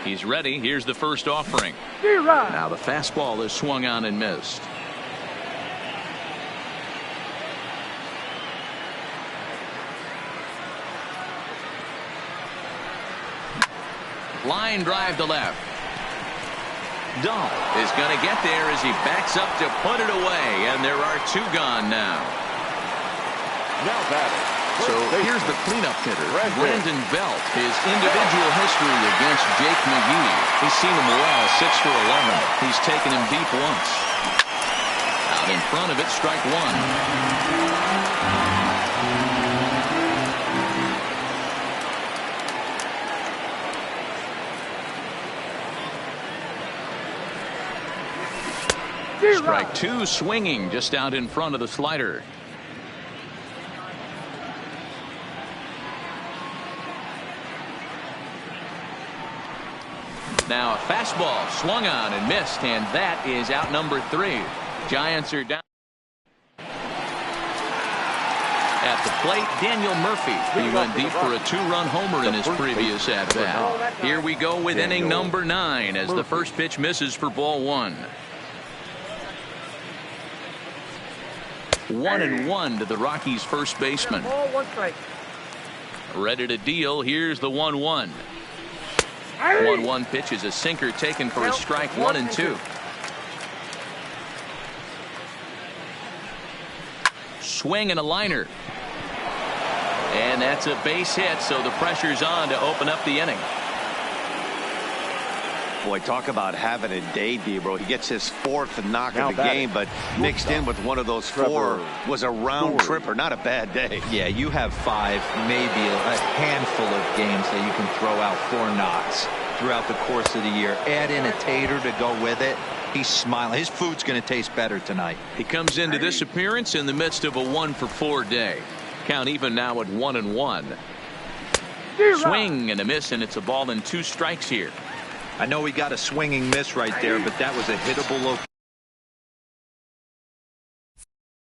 He's ready. Here's the first offering. Now the fastball is swung on and missed. Line drive to left. Dahl is going to get there as he backs up to put it away, and there are 2 gone now. Now batting. So here's the cleanup hitter, Brandon Belt. His individual history against Jake McGee. He's seen him well, 6 for 11. He's taken him deep once. Out in front of it, strike 1. Strike 2, swinging just out in front of the slider. Now a fastball swung on and missed, and that is out number 3. Giants are down. At the plate, Daniel Murphy. He went deep for a 2-run homer in his previous at-bat. Here we go with inning number 9 as the first pitch misses for ball 1. 1-1 to the Rockies' first baseman. Ready to deal. Here's the 1-1. 1-1 pitch is a sinker taken for a strike 1-2. Swing and a liner. And that's a base hit, so the pressure's on to open up the inning. Boy, talk about having a day, Debro. He gets his 4th knock of the game, but mixed in with one of those 4 was a round tripper. Not a bad day. Yeah, you have 5, maybe a handful of games that you can throw out 4 knocks throughout the course of the year. Add in a tater to go with it. He's smiling. His food's going to taste better tonight. He comes into this appearance in the midst of a 1-for-4 day. Count even now at 1-1. Swing and a miss, and it's a ball and 2 strikes here. I know he got a swinging miss right there, but that was a hittable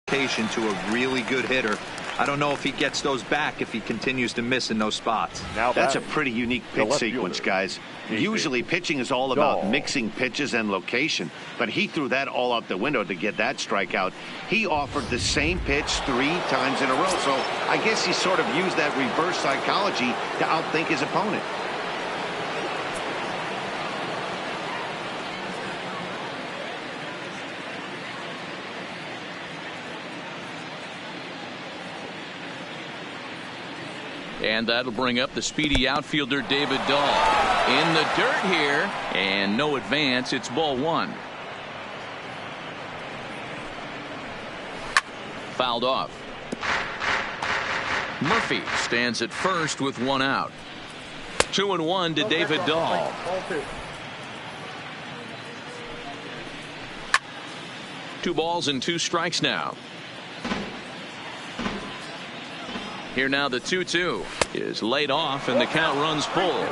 location to a really good hitter. I don't know if he gets those back if he continues to miss in those spots. That's a pretty unique pitch sequence, guys. Usually pitching is all about mixing pitches and location, but he threw that all out the window to get that strikeout. He offered the same pitch 3 times in a row, so I guess he sort of used that reverse psychology to outthink his opponent. And that'll bring up the speedy outfielder David Dahl. In the dirt here, and no advance. It's ball one. Fouled off. Murphy stands at first with one out. 2-1 to David Dahl. Two balls and two strikes now. Here now the 2-2 is laid off and the count runs full.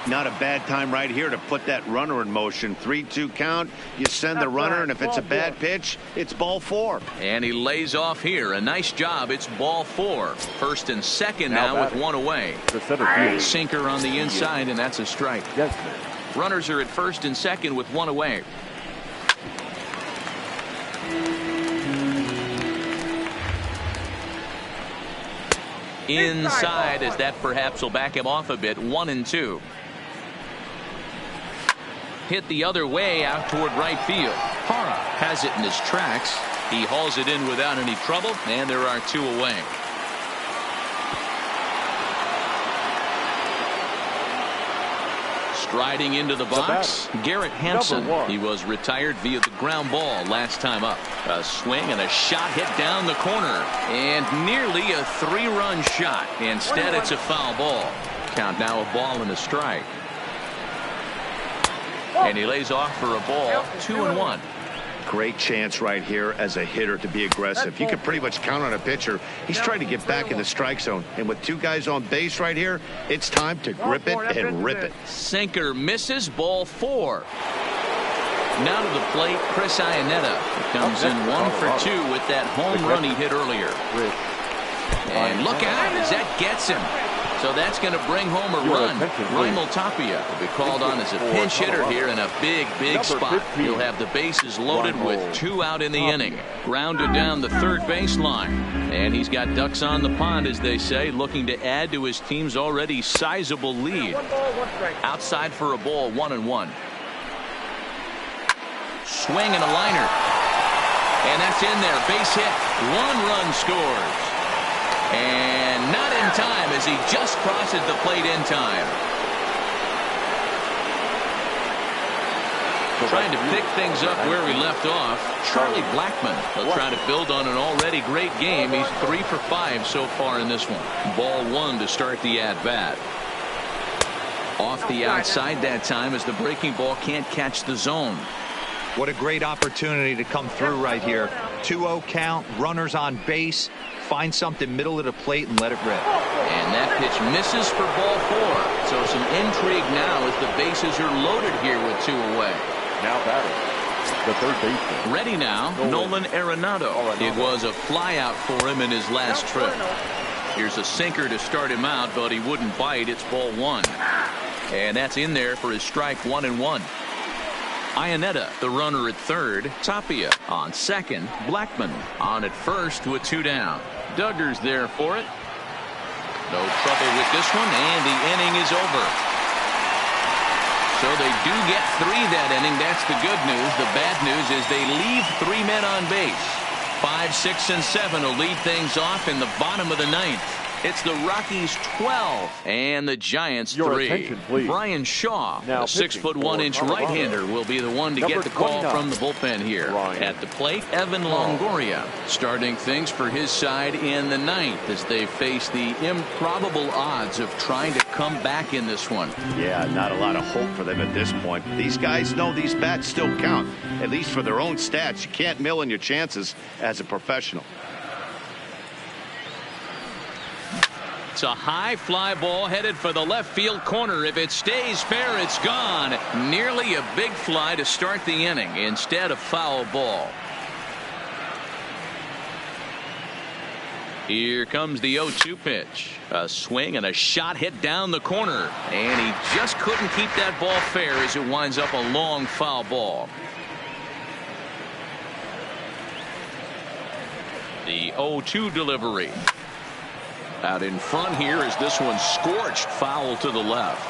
Not a bad time right here to put that runner in motion. 3-2 count. You send the runner, and if it's a bad pitch, it's ball four. And he lays off here. A nice job. It's ball four. First and second now with one away. The center fielder. Sinker on the inside, and that's a strike. Runners are at first and second with one away. Inside, as that perhaps will back him off a bit. 1-2. Hit the other way out toward right field. Hara has it in his tracks. He hauls it in without any trouble, and there are two away. Striding into the box, Garrett Hampson. He was retired via the ground ball last time up. A swing and a shot hit down the corner, and nearly a three-run shot. Instead, it's a foul ball. Count now a ball and a strike. And he lays off for a ball. 2-1. Great chance right here as a hitter to be aggressive. You can pretty much count on a pitcher. He's trying to get back in the strike zone. And with two guys on base right here, it's time to grip it and rip it. Sinker misses. Ball four. Now to the plate, Chris Iannetta comes in 1 for 2 with that home run he hit earlier. And look out as that gets him. So that's going to bring home a run. Raimel Tapia will be called on as a pinch hitter here in a big spot. He'll have the bases loaded with 2 out in the inning. Grounded down the third baseline. And he's got ducks on the pond, as they say, looking to add to his team's already sizable lead. Outside for a ball, 1-1. Swing and a liner. And that's in there. Base hit. 1 run scores. And not in time as he just crosses the plate in time. Trying to pick things up where we left off. Charlie Blackmon will try to build on an already great game. He's 3 for 5 so far in this one. Ball 1 to start the at-bat. Off the outside that time as the breaking ball can't catch the zone. What a great opportunity to come through right here. 2-0 count, runners on base. Find something middle of the plate and let it rip. And that pitch misses for ball 4. So some intrigue now as the bases are loaded here with 2 away. Now batting, the third baseman. Ready now, Nolan Arenado. It was a flyout for him in his last trip. Here's a sinker to start him out, but he wouldn't bite. It's ball 1. And that's in there for his strike. 1-1. Iannetta, the runner at third. Tapia on second. Blackmon on at first with 2 down. Duggar's there for it. No trouble with this one, and the inning is over. So they do get 3 that inning. That's the good news. The bad news is they leave 3 men on base. 5, 6, and 7 will lead things off in the bottom of the 9th. It's the Rockies 12 and the Giants 3. Brian Shaw, the 6'1" right-hander, will be the one to get the call from the bullpen here. At the plate, Evan Longoria starting things for his side in the 9th as they face the improbable odds of trying to come back in this one. Yeah, not a lot of hope for them at this point. These guys know these bats still count, at least for their own stats. You can't mill in your chances as a professional. It's a high fly ball headed for the left field corner. If it stays fair, it's gone. Nearly a big fly to start the inning. Instead, a foul ball. Here comes the 0-2 pitch. A swing and a shot hit down the corner. And he just couldn't keep that ball fair as it winds up a long foul ball. The 0-2 delivery. Out in front here is this one scorched foul to the left.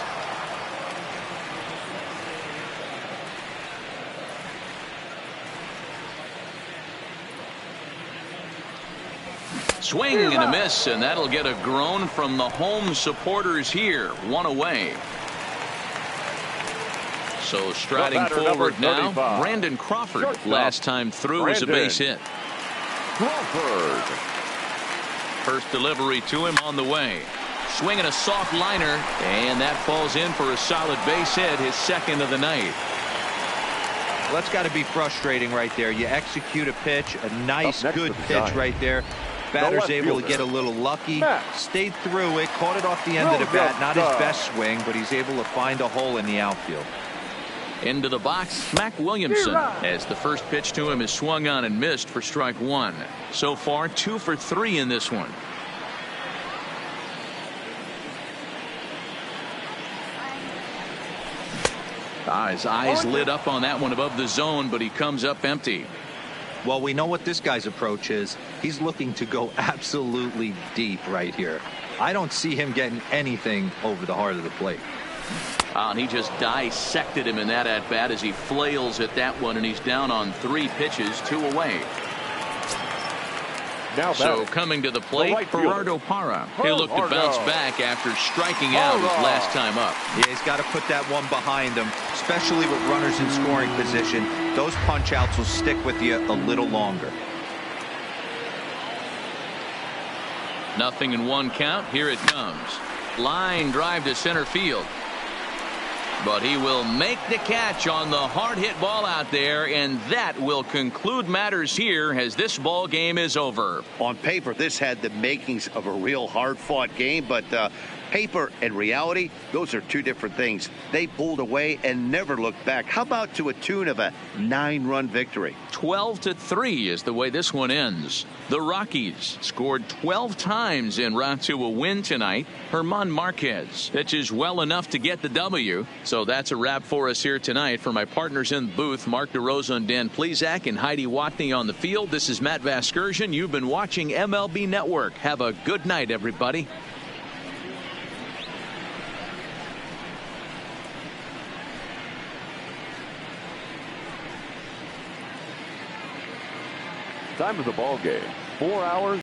Swing and a miss, and that'll get a groan from the home supporters here. One away. So striding forward now, Brandon Crawford. Last time through was a base hit. Crawford. First delivery to him on the way. Swinging a soft liner, and that falls in for a solid base hit, his second of the night. Well, that's got to be frustrating right there. You execute a pitch, a nice, good pitch right there. Batter's able to get a little lucky, stayed through it, caught it off the end of the bat. Not his best swing, but he's able to find a hole in the outfield. Into the box, Mac Williamson, as the first pitch to him is swung on and missed for strike one. So far, 2 for 3 in this one. His eyes lit up on that one above the zone, but he comes up empty. Well, we know what this guy's approach is. He's looking to go absolutely deep right here. I don't see him getting anything over the heart of the plate. And he just dissected him in that at-bat as he flails at that one, and he's down on 3 pitches, 2 away. Now so coming to the plate, Gerardo Parra. He'll look to bounce back after striking out his last time up. Yeah, he's got to put that one behind him, especially with runners in scoring position. Those punch-outs will stick with you a little longer. 0-1 count. Here it comes. Line drive to center field. But he will make the catch on the hard hit ball out there, and that will conclude matters here as this ball game is over. On paper, this had the makings of a real hard fought game, but paper and reality, those are two different things. They pulled away and never looked back. How about to a tune of a 9-run victory? 12-3 is the way this one ends. The Rockies scored 12 times en route to a win tonight. German Marquez pitches well enough to get the W. So that's a wrap for us here tonight. For my partners in the booth, Mark DeRosa and Dan Plesac and Heidi Watney on the field, this is Matt Vasgersian. You've been watching MLB Network. Have a good night, everybody. Time of the ball game, 4 hours.